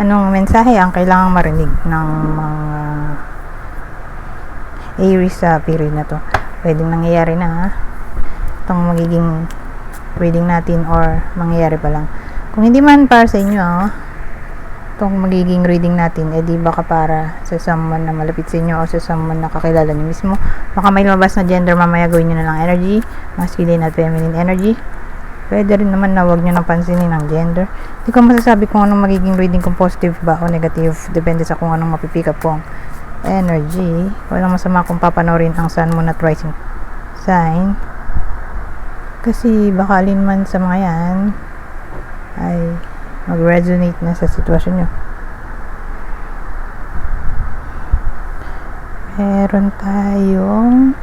Anong mensahe ang kailangang marinig ng mga Aries sa period na to? Pwedeng nangyayari na itong magiging reading natin or mangyayari pa lang. Kung hindi man para sa inyo itong magiging reading natin, di baka para sa someone na malapit sa inyo o sa someone na kakilala niyo mismo. Baka may lumabas na gender, mamaya gawin nyo na lang energy, masculine at feminine energy. Pwede rin naman na huwag nyo nang pansinin ang gender. Hindi ko masasabi kung anong magiging reading, kung positive ba o negative. Depende sa kung anong mapipika pong energy. Walang masama kung papanoorin ang sun, moon at rising sign. Kasi baka alin man sa mga yan ay mag-resonate na sa sitwasyon nyo. Meron tayong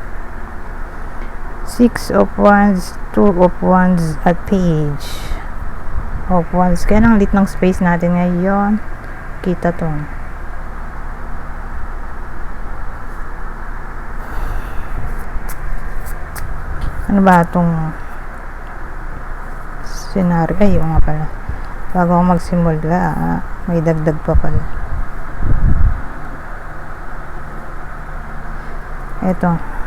6 of Wands, 2 of Wands at Page of Wands. Kaya ang lit ng space natin ngayon. Kita to. Ano ba itong scenario? Ay, nga pala. Bago ako magsimula, may dagdag pa pala. Ito.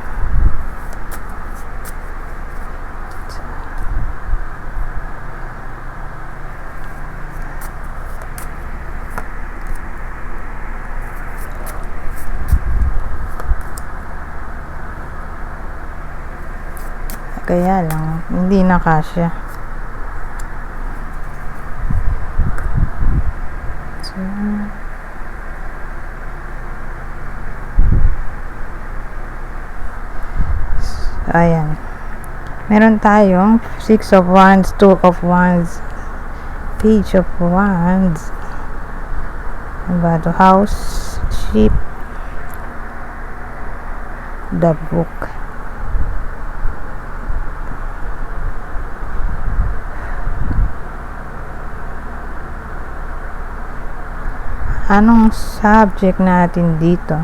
Kaya lang, hindi na kasya. So, ayan. Meron tayong 6 of Wands, 2 of Wands, Page of Wands. Ano ba ito? House, Ship, the Book. Anong subject natin dito?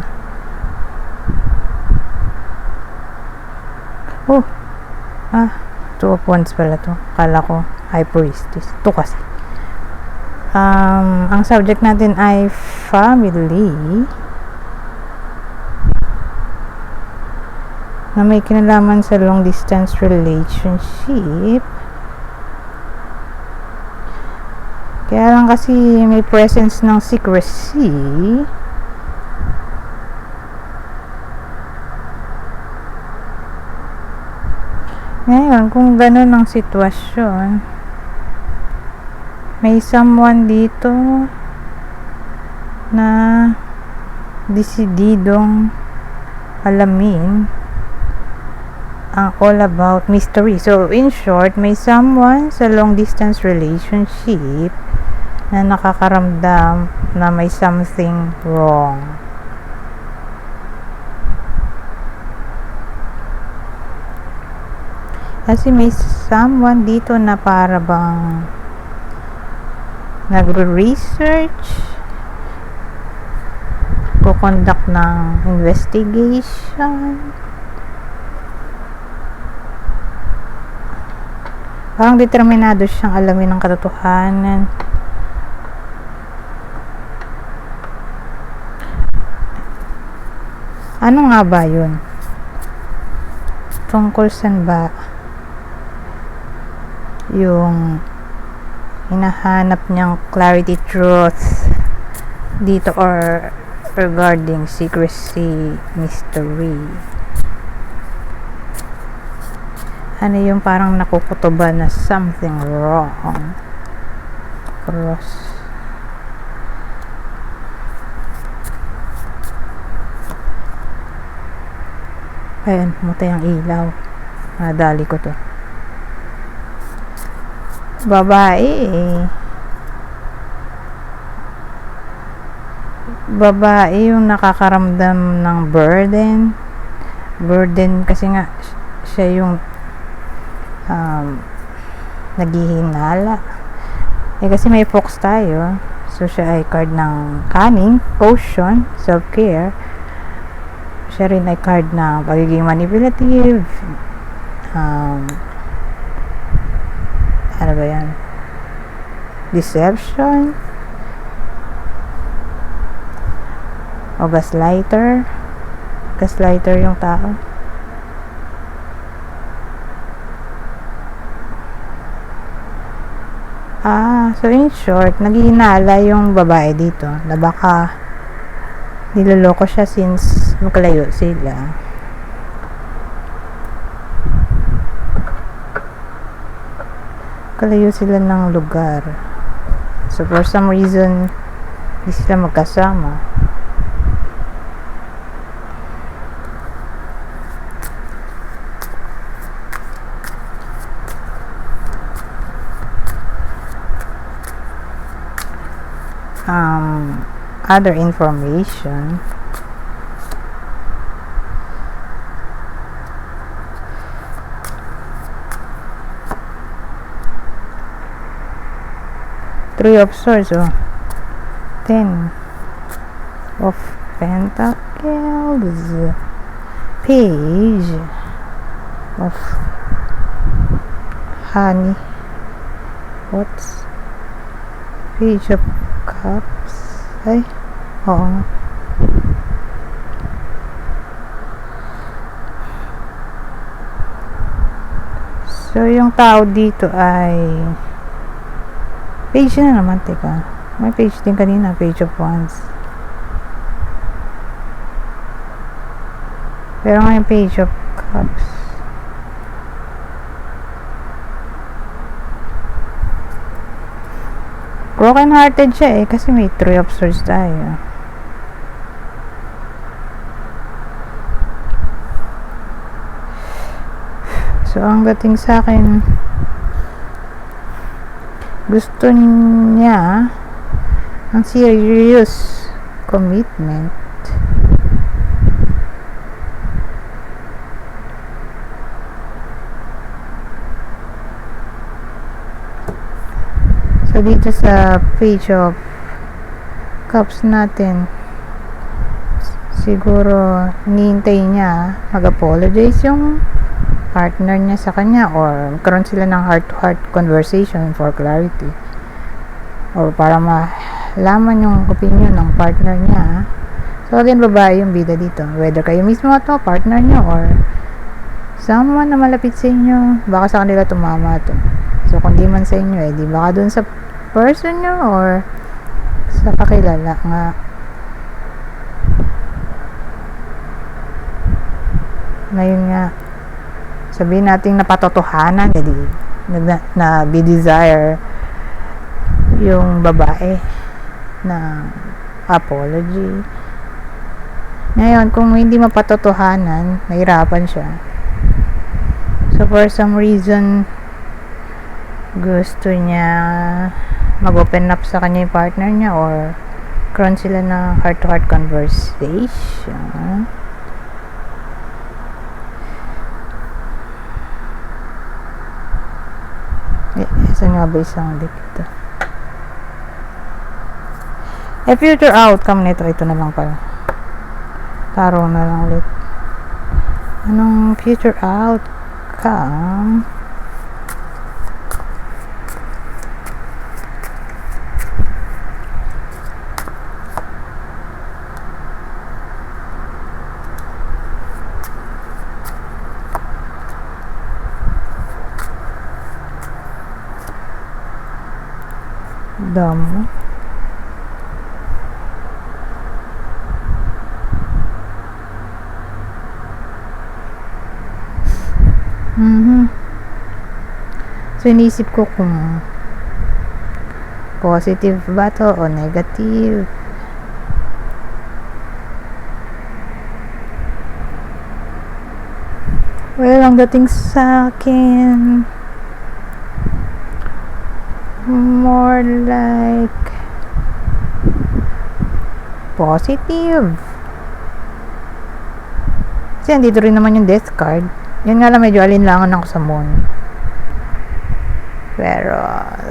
Oh, 2 of Wands pala to. Kala ko High Priestess. Ito kasi. Ang subject natin ay family na may kinalaman sa long distance relationship. Kaya lang kasi may presence ng secrecy. Ngayon, kung gano'n ang sitwasyon, may someone dito na desididong alamin ang all about mystery. So, in short, may someone sa long distance relationship na nakakaramdam na may something wrong. Kasi may someone dito na para bang nagre-research, conduct ng investigation. Parang determinado siyang alamin ang katotohanan. Ano nga ba yun? Tungkol saan ba yung hinahanap niyang clarity, truth dito, or regarding secrecy, mystery? Ano yung parang nakukutuba na something wrong? Cross. Ayan, mutay ang ilaw. Nadali ko to. Babae. Babae yung nakakaramdam ng burden. Burden kasi nga siya yung naghihinala. Kasi may fox tayo. So siya ay card ng cunning, caution, self-care. Siya rin ay card na pagiging manipulative. Ano ba yan? Deception. O gaslighter. Gaslighter yung tao. So in short, naghihinala yung babae dito na baka niloloko siya since magkalayo sila. Kalayo sila ng lugar. So for some reason, hindi sila magkasama. Other information. Three of Swords, 10 of Pentacles, Page of Honey, what's Page of Cups, ay, oo. So, yung tao dito ay page na naman, teka. May page din kanina, Page of Wands. Pero ngayon, Page of Cups. Broken hearted siya kasi may Three of Swords tayo. So, ang dating sa akin, gusto niya ang serious commitment. So, dito sa Page of Cups natin, siguro hinihintay niya mag-apologize yung partner niya sa kanya or magkaroon sila ng heart-to-heart conversation for clarity or para malaman yung opinion ng partner niya. So, again, babae yung bida dito. Whether kayo mismo to, partner niyo or someone na malapit sa inyo, baka sa kanila tumama to. So, kung di man sa inyo, di baka dun sa person nyo or sa kakilala nga. Ngayon nga, sabihin natin napatotohanan, na desire yung babae na apology. Ngayon, kung hindi mapatotohanan, nahirapan siya. So, for some reason, gusto niya mag-open up sa kanya yung partner niya or karoon sila ng heart-to-heart conversation. Saan nga ba isang deck ito? Future outcome nito, ito na lang pala. Tarot na lang ulit. Anong future outcome? Damo. So, inisip ko kung positive ba to o negative. Well, ang dating sa akin, more like positive. Kasi andito rin naman yung death card. Yun nga lang, medyo alinlangan ako sa moon. Pero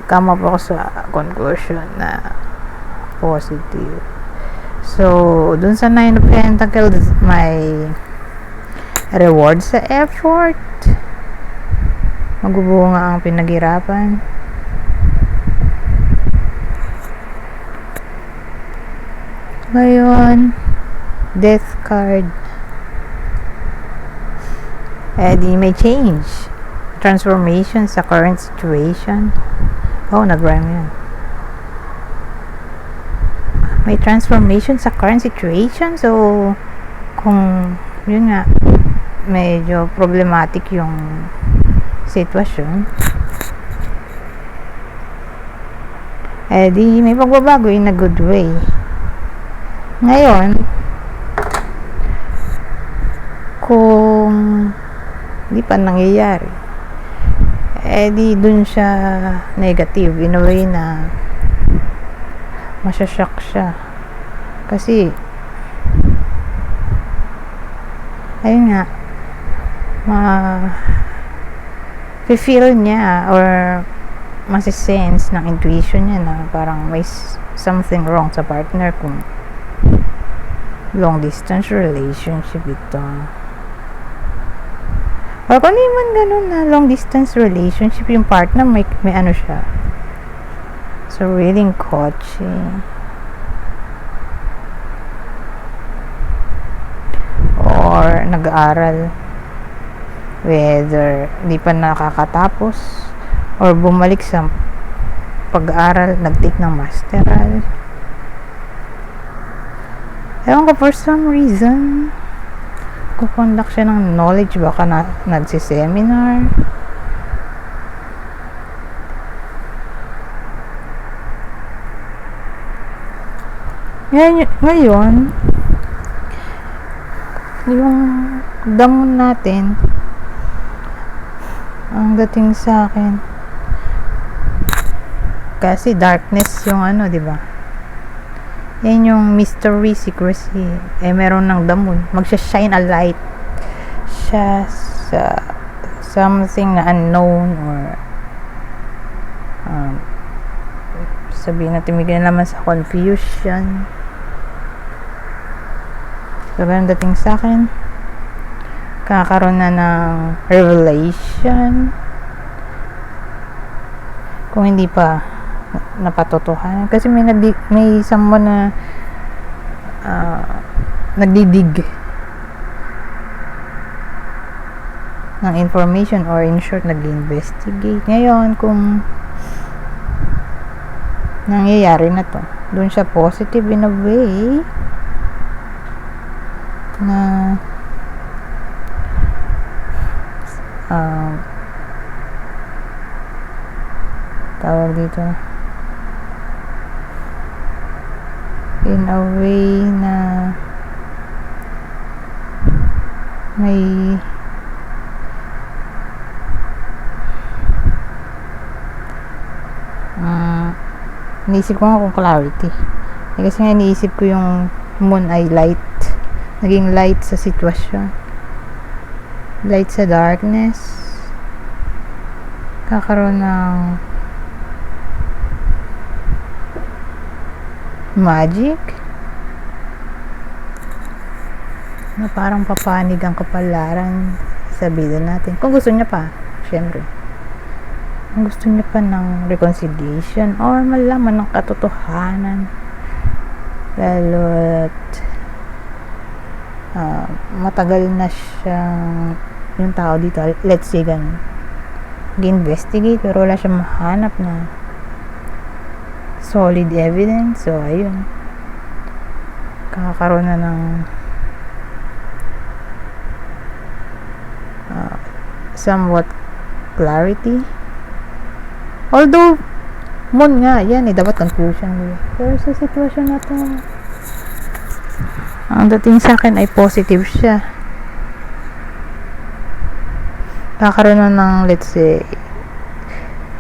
come up ako sa conclusion na positive. So, dun sa 9 of Pentacles, may reward sa effort. Magbubunga ang pinaghirapan. Ngayon, Death card. Di may change. Transformation sa current situation. Nag-rhyme yan. May transformation sa current situation. So, kung yun nga, medyo problematic yung sitwasyon, di may pagbabago in a good way. Ngayon, kung di pa nangyayari, di dun siya negative in a way na masyashock siya. Kasi ayun nga, feel niya or masisense ng intuition niya na parang may something wrong sa partner kung long distance relationship ito. Or kung hindi man ganun na long distance relationship, yung partner may ano siya. So, willing coaching. Or nag-aaral. Whether di pa nakakatapos or bumalik sa pag-aaral, nag-take ng masteral. Ewan ko, for some reason, kukondak siya ng knowledge, baka nagsiseminar. Ngayon, yung damon natin, ang dating sa akin, kasi darkness yung ano, diba? Yan yung mystery, secrecy. Meron ng damon. Magsha-shine a light siya sa something na unknown or sabihin natin may naman sa confusion. So, ganun dating sa akin. Kakaroon na ng revelation. Kung hindi pa napatotohanan. Kasi may someone na nagdidig ng information or in short, nag-investigate. Ngayon, kung nangyayari na to, doon siya positive in a way na tawag dito, in a way na may iniisip ko nga kung clarity. Kasi nga iniisip ko yung moon ay light, naging light sa sitwasyon, light sa darkness, kakaroon ng magic na parang papanig ang kapalaran sa bida natin. Kung gusto niya pa, syempre. Kung gusto niya pa ng reconciliation or malaman ng katotohanan, lalo at matagal na siyang yung tao dito, let's say ganun, gi-investigate pero wala siyang mahanap na solid evidence. So ayun, kakaroon na ng somewhat clarity. Although moon nga yan dapat conclusion, pero sa sitwasyon na to, ang dating sa akin ay positive siya. Kakaroon na ng, let's say,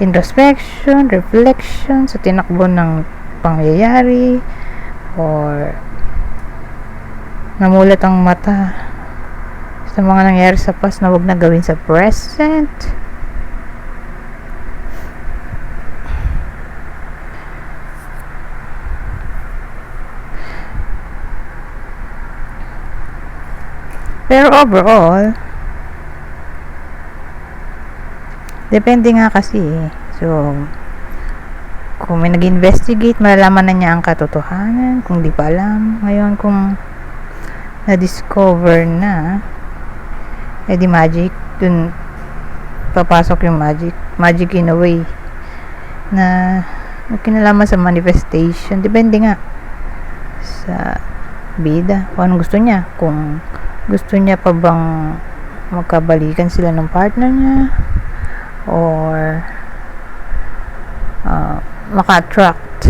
introspection, reflection sa tinakbo ng pangyayari, or namulat ang mata sa mga nangyayari sa past na wag na gawin sa present. Pero overall, depende nga kasi. So, kung may nag-investigate, malalaman na niya ang katotohanan. Kung di pa alam, ngayon kung na-discover na, di magic, dun papasok yung magic in a way na kinalaman sa manifestation. Depende nga sa bida kung anong gusto niya, kung gusto niya pa bang magkabalikan sila ng partner niya, or maka-attract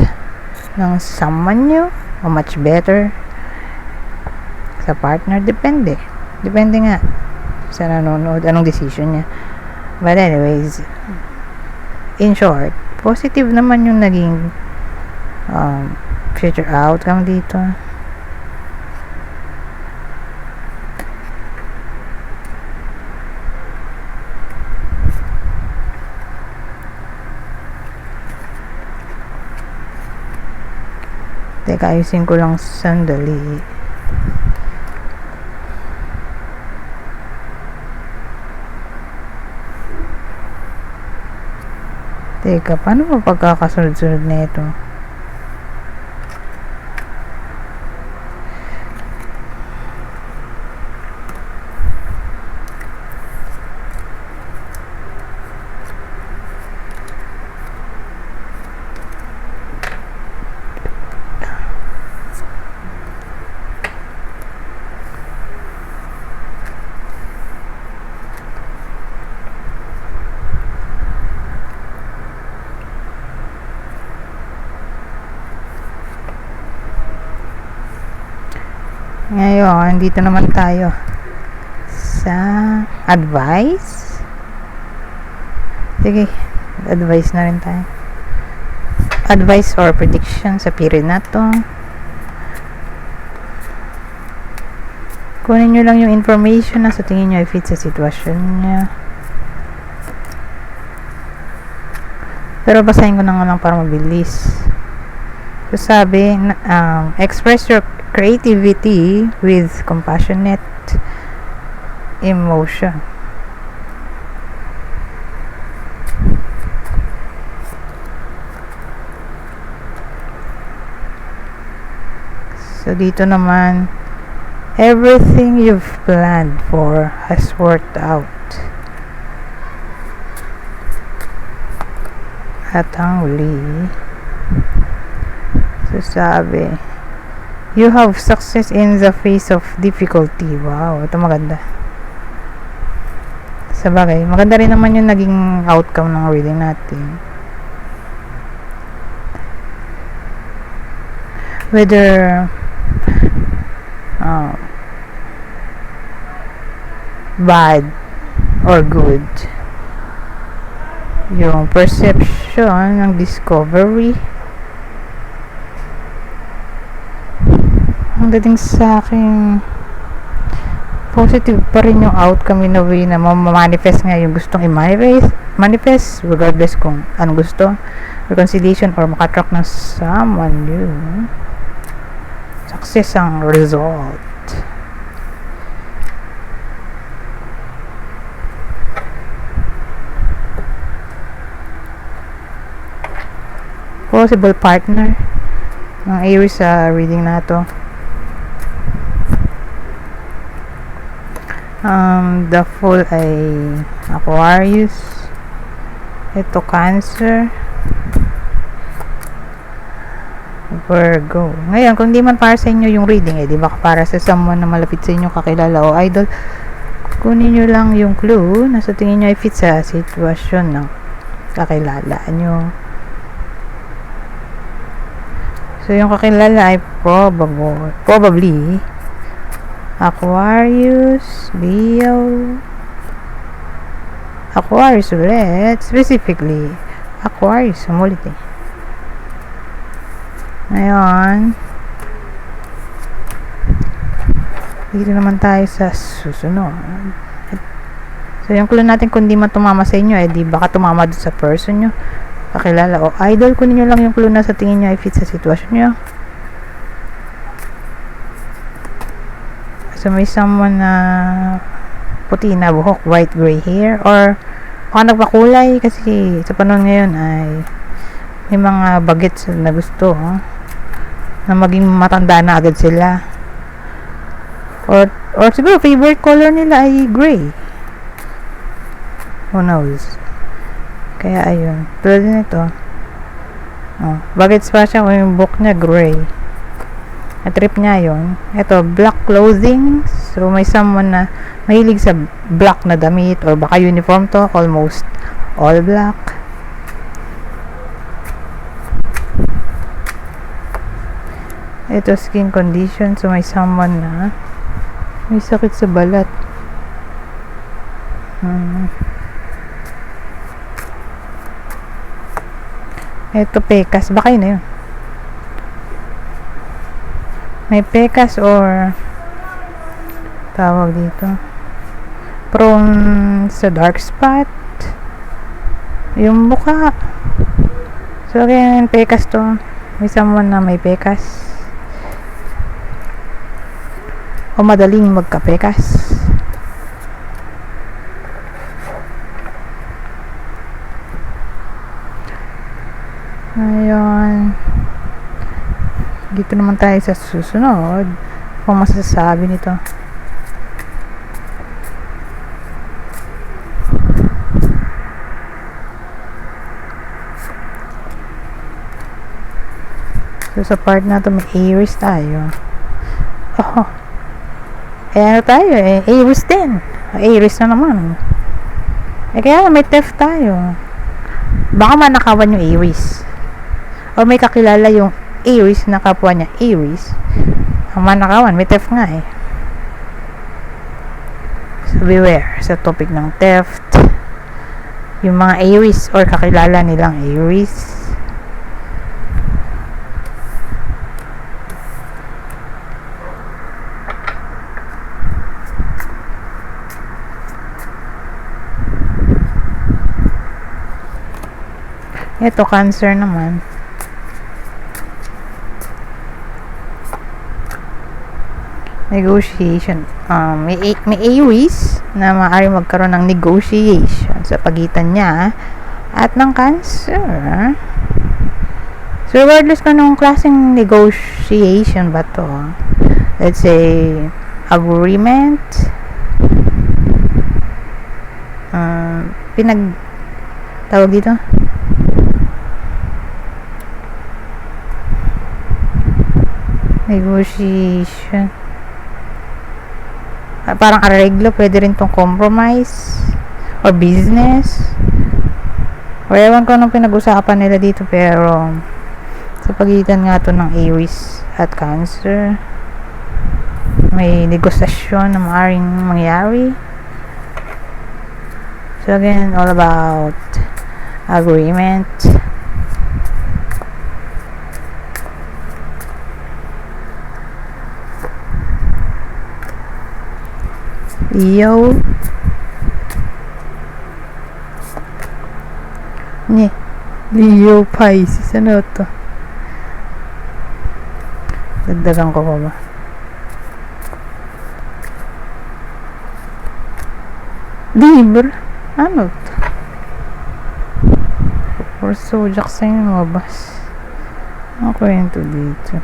ng someone new o much better sa partner. Depende nga sa nanonood anong decision niya. But anyways, in short, positive naman yung naging future outcome dito. Teka, ayusin ko lang sandali. Teka, paano ba pagkakasunod-sunod na ito? Ngayon, dito naman tayo sa advice. Sige, advice na rin tayo. Advice or prediction sa period na to. Kunin nyo lang yung information na sa tingin nyo i-fit sa sitwasyon nyo. Pero basahin ko na nga lang para mabilis. So sabi, express your creativity with compassionate emotion. So dito naman, everything you've planned for has worked out. At ang huli, so sabi, you have success in the face of difficulty. Wow, ito maganda. Sabagay, maganda rin naman yung naging outcome ng reading natin. Whether bad or good, yung perception ng discovery, ang dating sa akin, positive pa rin yung outcome in a way na ma-manifest nga yung gustong i-manifest regardless kung anong gusto, reconciliation or makatrack ng someone new. Success ang result. Possible partner ng Aries sa reading na to. The Fool ay Aquarius, ito Cancer, Virgo. Ngayon, kung di man para sa inyo yung reading, di ba para sa someone na malapit sa inyo, kakilala o idol, kunin nyo lang yung clue na sa tingin nyo ay fit sa sitwasyon ng kakilala nyo. So, yung kakilala ay probably Aquarius, Leo, Aquarius ulit, specifically Aquarius, umulit eh. Ngayon, dito naman tayo sa susunod. So, yung clue natin kung di man tumama sa inyo, di baka tumama doon sa person nyo, kakilala o idol. Kunin nyo lang yung clue na sa tingin nyo ay fit sa sitwasyon nyo. So may someone na puti na buhok, white gray hair, or baka nagpakulay kasi sa panahon ngayon ay may mga bagets na gusto na maging matanda na agad sila. Or siguro favorite color nila ay gray. Who knows? Kaya ayun. Tulad nito. Oh, bakit pa siya kung yung book niya gray? Na-trip niya yun. Ito, black clothing. So, may someone na mahilig sa black na damit or baka uniform to. Almost all black. Ito, skin condition. So, may someone na may sakit sa balat. Ito, pekas. Baka yun na yun. May pekas or tawag dito. Prone sa dark spot. Yung mukha. So, again, pekas to. May someone na may pekas. O madaling magka-pekas. Ayun. Dito naman tayo sa susunod. Kung masasabi nito. So, sa part na to may Aries tayo. Oh. Ano tayo eh. Aries din. Aries na naman. Kaya may theft tayo. Baka manakawan yung Aries. O may kakilala yung Aries na kapwa niya Aries. Ang manakawan. May theft nga eh. So beware sa topic ng theft. Yung mga Aries or kakilala nilang Aries. Ito, Cancer naman. Negotiation. May Aries na maaari magkaroon ng negotiation sa pagitan niya at ng Cancer. So, regardless kung anong klaseng negotiation ba to, let's say, agreement, tawag dito, negotiation, parang areglo, pwede rin tong compromise or business or ewan ko anong pinag-usapan nila dito, pero sa pagitan nga to ng Aries at Cancer may negosasyon na maaaring mangyari. So again, all about agreement. Leo. Leo Pisces. Ano to? Dagdagan ko pa ba? Libra. Ano to? Or Zodiac sign mo ba? Ang kwento dito.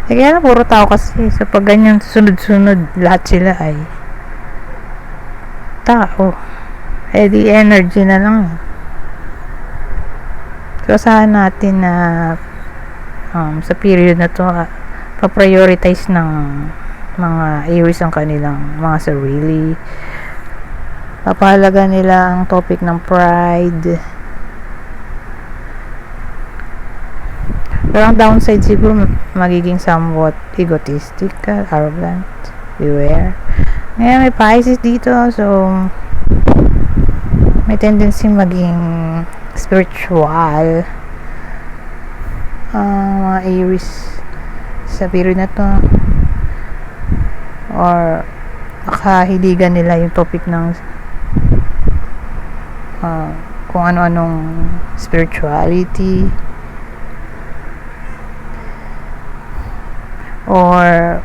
Kaya na puro tao kasi sa pag ganyan sunod-sunod lahat sila ay tao. Di energy na lang. So asahan natin na sa period na to pa-prioritize ng mga Aries ang kanilang mga sarili. Papahalaga nila ang topic ng pride. Pero ang downside siguro magiging somewhat egotistic, arrogant, beware. Ngayon may Pisces dito, so may tendency maging spiritual. Mga Aries sa period na to, or nakahiligan nila yung topic ng kung ano-anong spirituality, or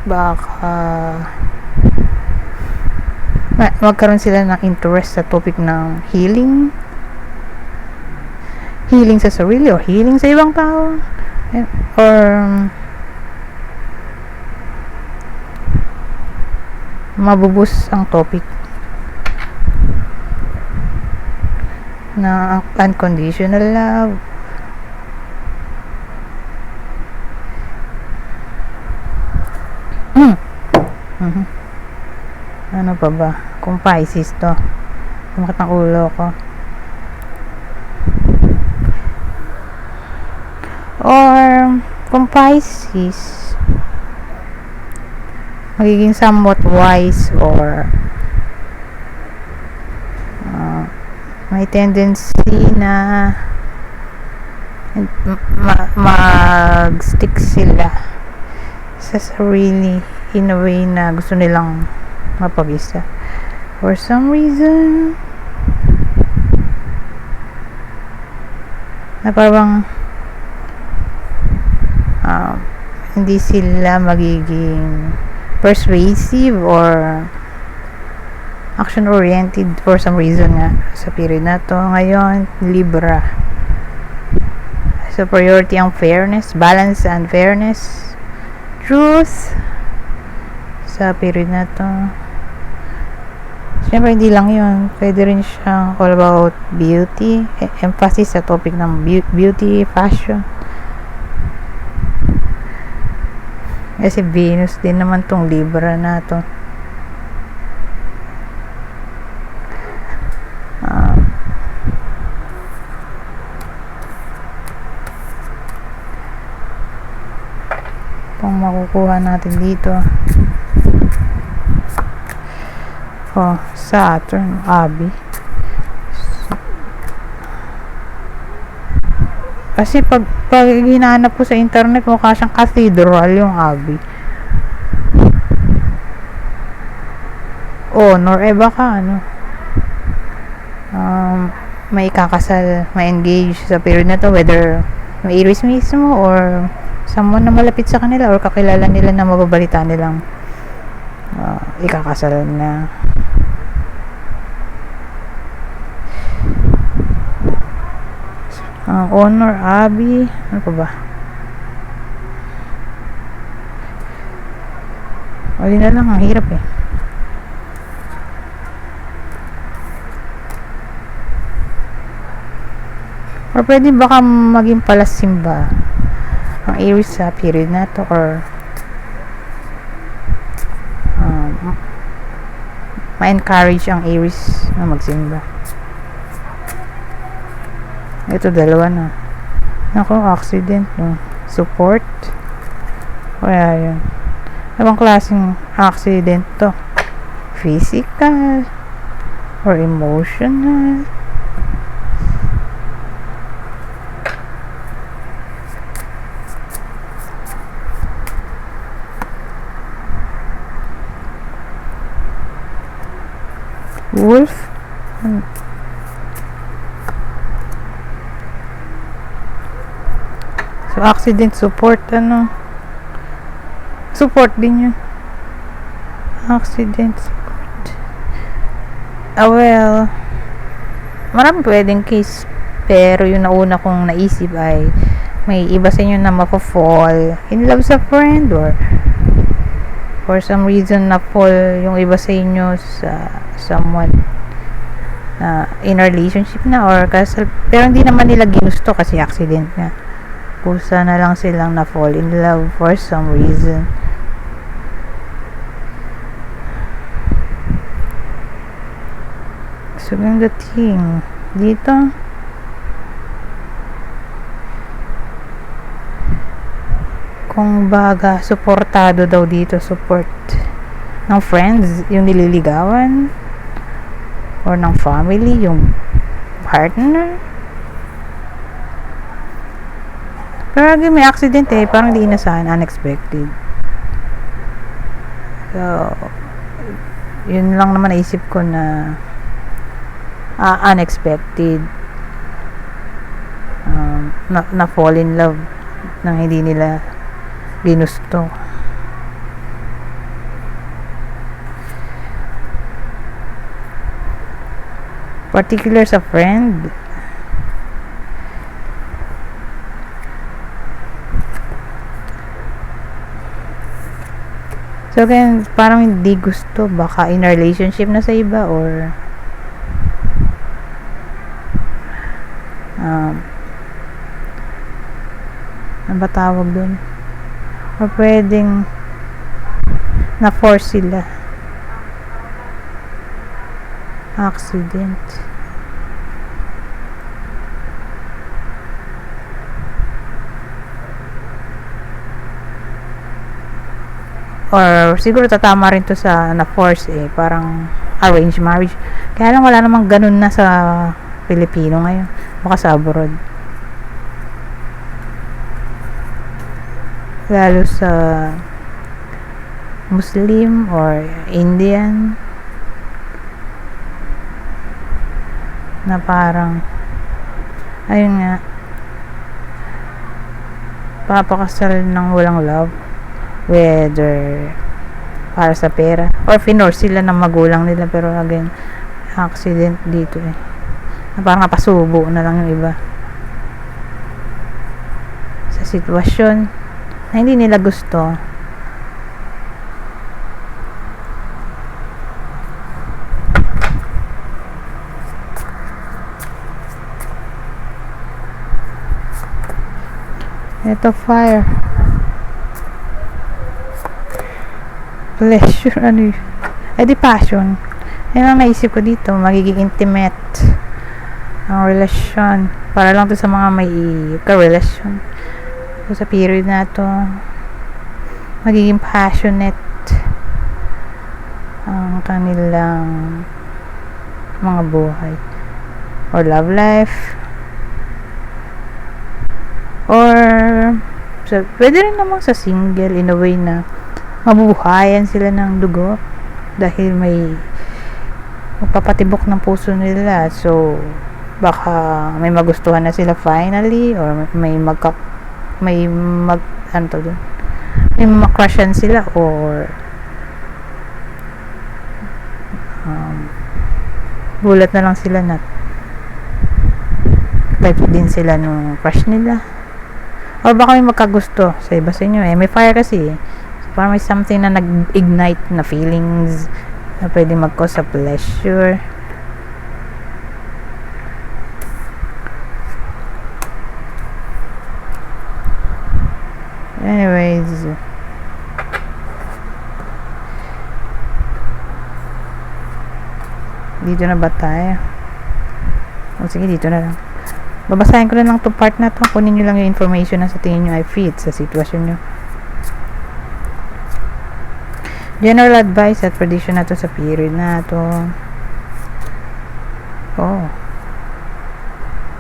baka magkaroon sila ng interest sa topic ng healing sa sarili or healing sa ibang tao, or mabubus ang topic na unconditional love. Ano pa ba? Kung Pisces to, tumakit ang ulo ko. Or kung Pisces, magiging somewhat wise, or may tendency na mag-stick sila sa sarili in a way na gusto nilang mapag-isa. For some reason, na parang hindi sila magiging persuasive or action-oriented for some reason nga sa period na to. Ngayon, Libra. So, priority ang fairness, balance and fairness, truth sa period na to. Siyempre, hindi lang yun. Pwede rin siyang all about beauty. Emphasis sa topic ng beauty, fashion. Kasi Venus din naman tong Libra na to. Kung makukuha natin dito, Saturn, Abi. Kasi pag hinanap ko sa internet, mukha siyang cathedral yung Abi. Nor baka may kakasal, may engage sa period na to, whether may Aries mismo or someone na malapit sa kanila or kakilala nila na mababalita nilang ikakasal na. Honor, Abi, ano pa ba? Wali na lang, ang hirap eh. Or pwede baka maging palasimba ang Aries sa period na to, or ma-encourage ang Aries na magsimba. Ito, dalawa na. Nako, accident, no? Support. Kaya yun. Ibang klaseng accident to? Physical or emotional? Wolf? So, accident support, support din yun. Accident support. Well, maraming pwedeng case, pero yung nauna kong naisip ay may iba sa inyo na mapafall in love sa friend, or for some reason na fall yung iba sa inyo sa someone in a relationship na or kasal, pero hindi naman nila ginusto kasi accident nga. Kusa na lang silang na fall in love for some reason. So, yung dating dito, kung baga suportado daw dito, support ng friends yung nililigawan, or ng family yung partner. Pero lagi may accident parang di inasahan, unexpected. So, yun lang naman naisip ko na unexpected, na fall in love nang hindi nila ginusto. Particular sa friend, So, kaya parang hindi gusto. Baka in a relationship na sa iba or ano ba tawag dun? Or pwedeng na-force sila. Accident. Or siguro tatama rin to sa na-force parang arranged marriage. Kaya lang wala namang ganun na sa Pilipino ngayon. Baka sa abroad. Lalo sa Muslim or Indian na parang ayun nga papakasal ng walang love, whether para sa pera or finorce sila ng magulang nila, pero again accident dito na parang napasubo na lang yung iba sa sitwasyon na hindi nila gusto. Ito fire, pleasure, ano yun? Di passion. Yan ang naisip ko dito, magiging intimate ang relasyon, para lang to sa mga may ka-relasyon. So, sa period na to, magiging passionate ang kanilang mga buhay or love life, or so, pwede rin namang sa single in a way na mabubuhayan sila ng dugo dahil may magpapatibok ng puso nila. So baka may magustuhan na sila finally, or may makrushan sila, or gulat na lang sila na type din sila nung crush nila, or baka may magkagusto sa iba sa inyo may fire kasi so, parang may something na nag-ignite na feelings na pwede mag-cause sa pleasure. Anyways, dito na ba tayo? Sige, dito na lang. Babasahin ko na lang itong part na to. Kunin nyo lang yung information na sa tingin nyo ay fit sa sitwasyon nyo. General advice at prediction na to sa period na to.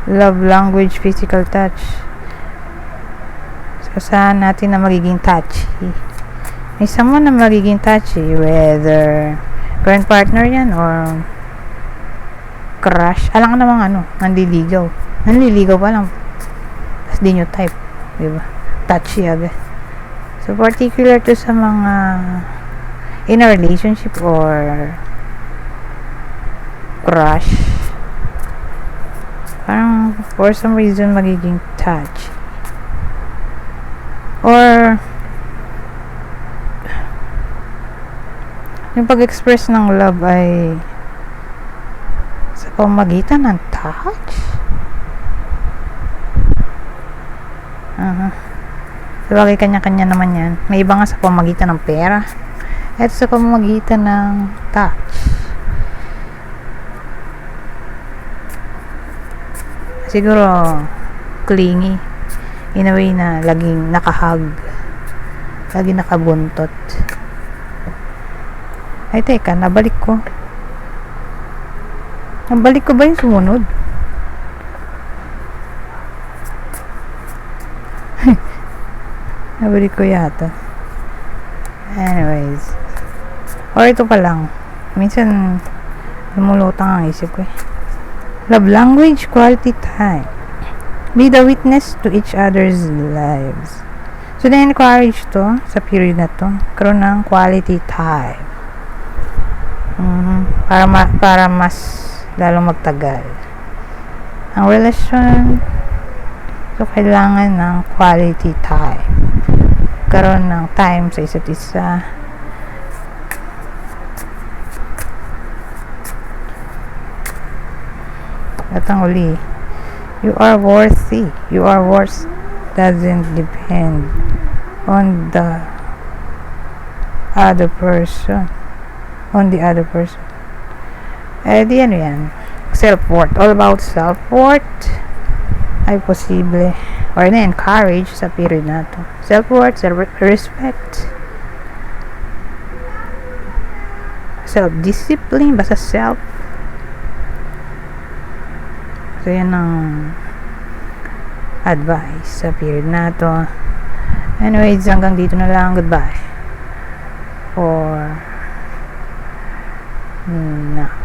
Love language, physical touch. So, saan natin na magiging touchy? May someone na magiging touchy, whether current partner yan or crush. Alam ka namang nanliligaw pa lang, tapos di nyo type, diba? Touchy agad. So particular to sa mga in a relationship or crush, parang for some reason magiging touchy, or yung pag-express ng love ay sa pamamagitan ng touch. Sabagay kanya-kanya naman yan. May iba nga sa pamamagitan ng pera, at sa pamamagitan ng touch. Siguro clingy in a way na laging nakahug, laging nakabuntot. Ay teka, nabalik ko ba yung sumunod? Nabalik ko yata. Anyways, or ito pa lang, minsan lumulutang ang isip ko Love language, quality time. Be the witness to each other's lives. So, na-encourage to sa period na to, karoon ng quality time. Para mas lalong magtagal ang relasyon. So, kailangan ng quality time. Karoon ng time sa isa't isa. At ang uli, you are worthy. You are worth doesn't depend on the other person. On the other person. Di ano yan? Self-worth. All about self-worth ay posible or na-encourage sa period na to. Self-worth, self-respect, self-discipline, basta self. So, yan ang advice sa period na to. Anyways, hanggang dito na lang. Goodbye. For now.